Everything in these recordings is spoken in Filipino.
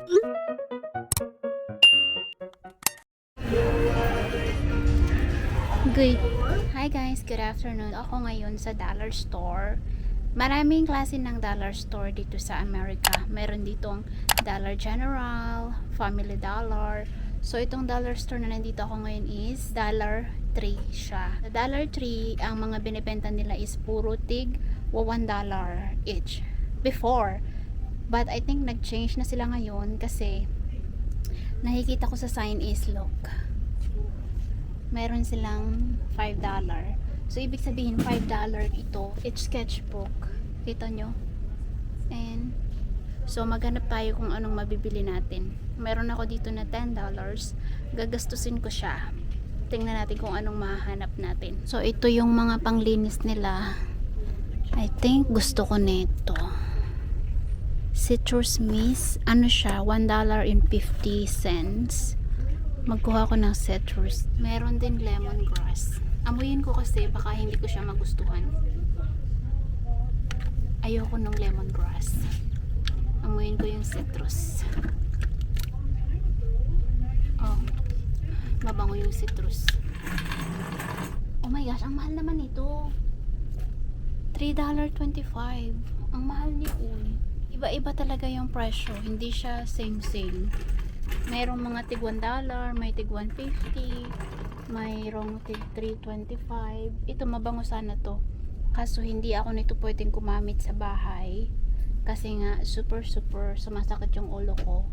Good. Hi guys, good afternoon. Ako ngayon sa dollar store. Maraming klase ng dollar store dito sa Amerika. Meron ditong Dollar General, Family Dollar. So itong dollar store na nandito ako ngayon is Dollar Tree siya. Sa Dollar Tree, ang mga binibenta nila is puro tig $1 each. Before. But I think nag-change na sila ngayon kasi nakikita ko sa sign is look. Meron silang $5. So, ibig sabihin, $5 ito. Each sketchbook. Kita nyo? And, so, maghanap tayo kung anong mabibili natin. Meron ako dito na $10. Gagastusin ko siya. Tingnan natin kung anong mahanap natin. So, ito yung mga panglinis nila. I think gusto ko nito. Citrus Mist. Ano siya? $1.50. Magkuha ko ng citrus. Meron din lemongrass. Amuyin ko kasi baka hindi ko siya magustuhan. Ayoko ng lemongrass. Amuyin ko yung citrus. Oh, mabango yung citrus. Oh my gosh, ang mahal naman ito. $3.25. Ang mahal niya. Iba-iba talaga yung presyo. Hindi siya same-same. Mayroong mga tig $1, may tig $1.50, mayroong tig $3.25. Ito mabango sana to. Kaso hindi ako nito pwedeng kumamit sa bahay. Kasi nga super sumasakit yung ulo ko.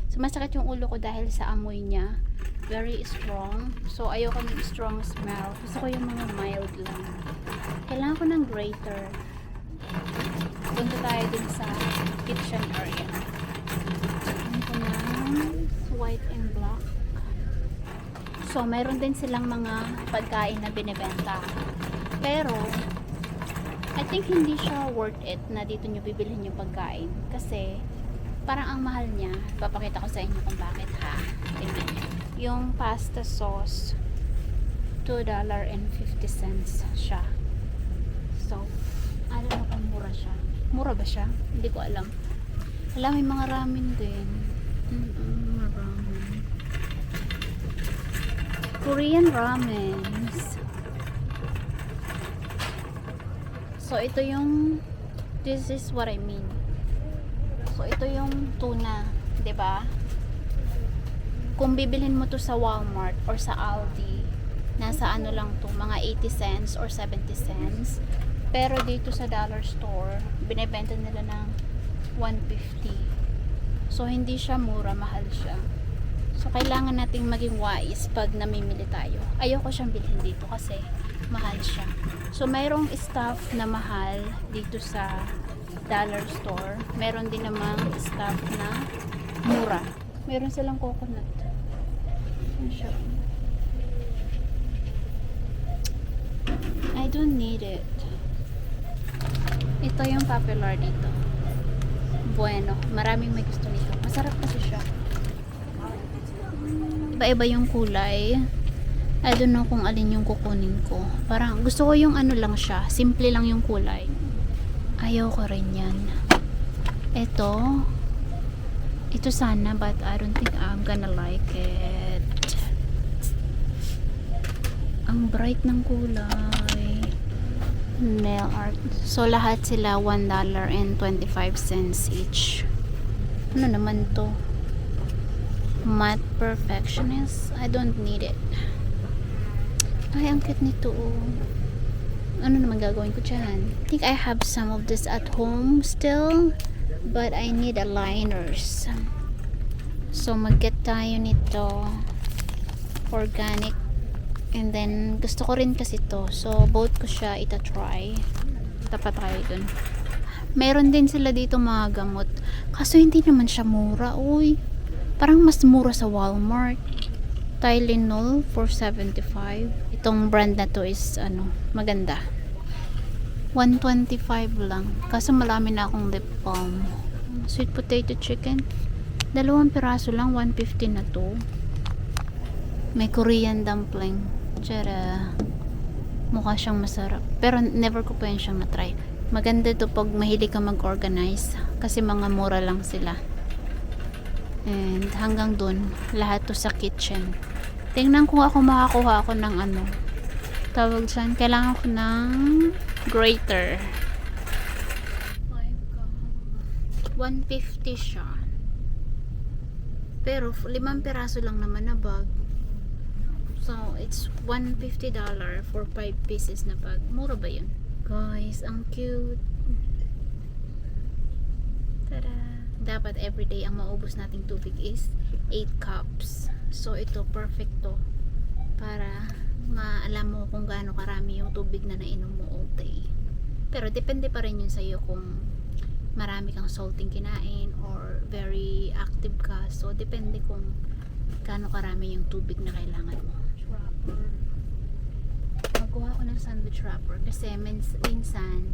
Sumasakit yung ulo ko dahil sa amoy niya. Very strong. So ayoko ng strong smell. Gusto ko yung mga mild lang. Kailangan ko ng grater. Punta tayo din sa kitchen area. White and black. So, meron din silang mga pagkain na binibenta. Pero, I think hindi siya worth it na dito nyo bibilhin yung pagkain. Kasi, parang ang mahal niya. Papakita ko sa inyo kung bakit ha. Tingnan nyo. Yung pasta sauce, $2.50 siya. So, I don't know kung mura siya. Mura ba siya? Hindi ko alam. Alam, may mga ramen din. Korean ramens. So ito yung this is what I mean. So ito yung tuna, 'di ba? Kung bibilhin mo to sa Walmart or sa Aldi, nasa ano lang to, mga 80 cents or 70 cents. Pero dito sa dollar store, binebenta nila ng 150. So hindi siya mura, mahal siya. So, kailangan nating maging wise pag namimili tayo. Ayoko siyang bilhin dito kasi mahal siya. So, mayroong stuff na mahal dito sa dollar store. Meron din namang stuff na mura. Meron silang coconut. Ano siya? I don't need it. Ito yung popular dito. Bueno. Maraming may gusto nito. Masarap kasi siya. Iba-iba yung kulay. I don't know kung alin yung kukunin ko. Parang gusto ko yung ano lang siya. Simple lang yung kulay. Ayaw ko rin yan. Ito sana, but I don't think I'm gonna like it. Ang bright ng kulay. Nail art. So lahat sila $1.25 each. Ano naman to? Matte Perfectionist. I don't need it. Ay, ang cute nito. Ano naman gagawin ko dyan? I think I have some of this at home still. But I need a liners. So, mag-get tayo nito. Organic. And then, gusto ko rin kasi to. So, both ko siya ita-try. Tapat tayo dun. Meron din sila dito mga gamot. Kaso, hindi naman siya mura. Uy. Parang mas mura sa Walmart. Tylenol for $75. Itong brand na to is maganda. $125 lang. Kaso marami na akong lip balm. Sweet potato chicken. 2 piraso lang, $150 na to. May Korean dumpling. Tara. Mukha siyang masarap. Pero never ko pa yun siyang na-try. Maganda to pag mahilig ka mag-organize. Kasi mga mura lang sila. And hanggang dun, lahat to sa kitchen. Tingnan ko ako makakuha ako ng ano. Tawag dyan, kailangan ko ng grater. 150 siya. Pero 5 piraso lang naman na bag. So, it's $150 for 5 pieces na bag. Mura ba yun? Guys, ang cute. Tada! Dapat everyday ang maubos nating tubig is 8 cups. So, ito, perfect to. Para maalam mo kung gaano karami yung tubig na nainom mo all day. Pero, depende pa rin yun sa'yo kung marami kang salting kinain or very active ka. So, depende kung gaano karami yung tubig na kailangan mo. Wrapper. Magawa ko ng sandwich wrapper kasi minsan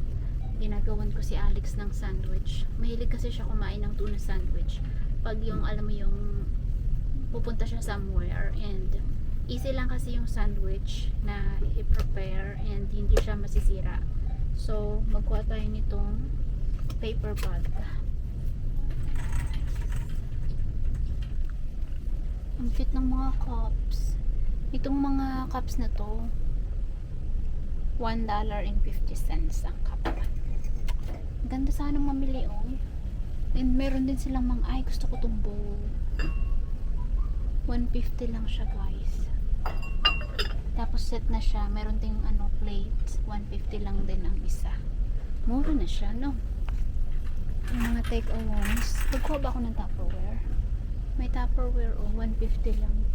ginagawan ko si Alex ng sandwich. Mahilig kasi siya kumain ng tuna sandwich. Pag yung, alam mo yung pupunta siya somewhere and easy lang kasi yung sandwich na i-prepare and hindi siya masisira. So, magkuha tayo nitong paper bag. Ang cute ng mga cups. Itong mga cups na to, $1.50 ang cup. Ganda sana mamili, oh. And meron din silang mga, ay gusto ko tong bowl. 150 lang siya, guys. Tapos set na siya. Meron ding ano, plate. 150 lang din ang isa. Mura na siya, no? Yung mga take-aways. Nagkuha ba ako ng Tupperware? May Tupperware, oh. 150 lang.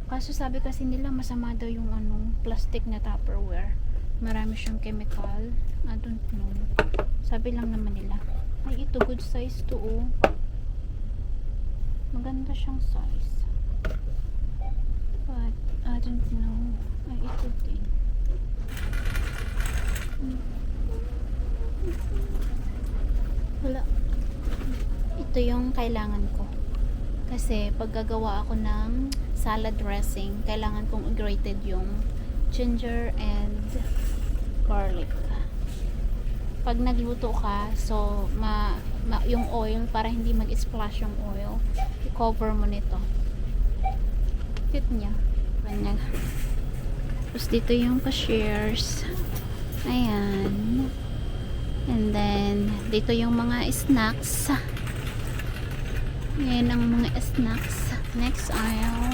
Kaso sabi kasi nila masama daw yung ano, plastic na Tupperware. Marami siyang chemical. I don't know. Sabi lang naman nila. Ay, ito good size to, oh. Maganda siyang size. But I don't know. Ay, ito din. Wala. Ito yung kailangan ko. Kasi pag gagawa ako ng salad dressing, kailangan kong grated yung ginger and garlic. Pag nagluto ka, so yung oil, para hindi mag-splash yung oil, i-cover mo nito. Cute niya. Ganyan. Tapos dito yung cashiers. Ayan. And then dito yung mga snacks. Ayan ang mga snacks. Next aisle.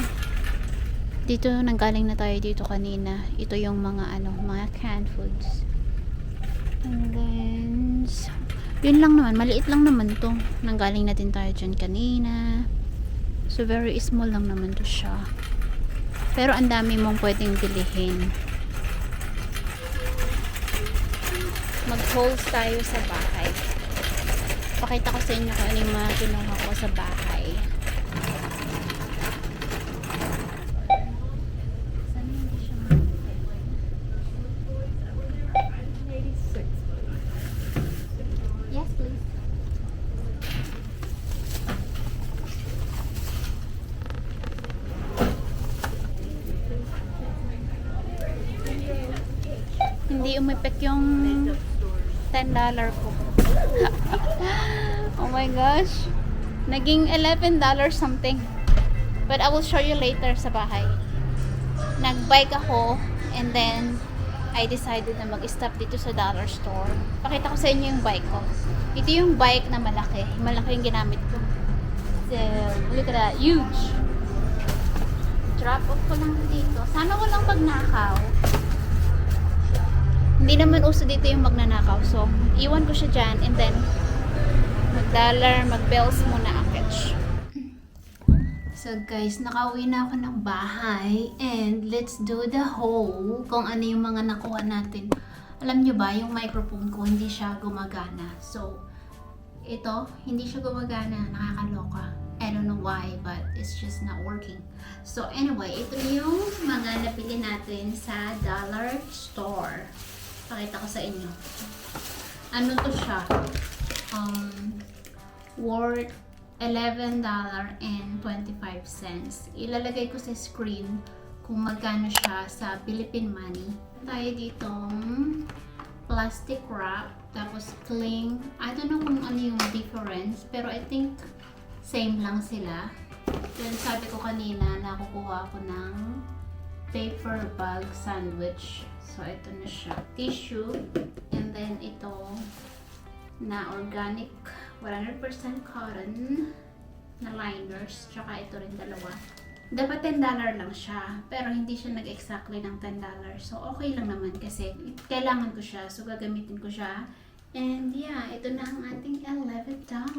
Dito nanggaling na tayo dito kanina. Ito yung mga ano, mga canned foods. And then yun lang naman, maliit lang naman to. Nanggaling na din tayo dyan kanina. So very small lang naman to siya. Pero ang dami mong pwedeng bilihin. Mag-hauls tayo sa bahay. Pakita ko sa inyo kung ano yung mga kinuha ko sa bahay. Yes, please. Hindi umipik yung $10 ko. Oh my gosh. Naging $11 something. But I will show you later sa bahay. Nag-bike ako and then I decided na mag-stop dito sa dollar store. Pakita ko sa inyo yung bike ko. Ito yung bike na malaki. Malaki yung ginamit ko. So, look at that. Huge. Drop off ko lang dito. Sana walang magnakaw. Hindi naman uso dito yung magnanakaw. So, iwan ko siya dyan and then mag-dollar, mag-bells muna akit. So guys, nakauwi na ako ng bahay and let's do the haul kung ano yung mga nakuha natin. Alam nyo ba, yung microphone ko hindi siya gumagana. So, ito, hindi siya gumagana. Nakakaloka. I don't know why, but it's just not working. So anyway, ito yung mga napili natin sa dollar store. Pakita ko sa inyo. Ano to siya? Worth $11.25. Ilalagay ko sa screen kung magkano siya sa Philippine money. Tayo ditong plastic wrap. Tapos cling. I don't know kung ano yung difference, pero I think same lang sila. Then sabi ko kanina, nakukuha ako ng paper bag sandwich. So ito na siya. Tissue. And then ito na organic 100% cotton na liners. Tsaka ito rin dalawa. Dapat $10 lang siya, pero hindi siya nag-exactly ng $10. So, okay lang naman kasi kailangan ko siya. So, gagamitin ko siya. And yeah, ito na ang ating 11 done.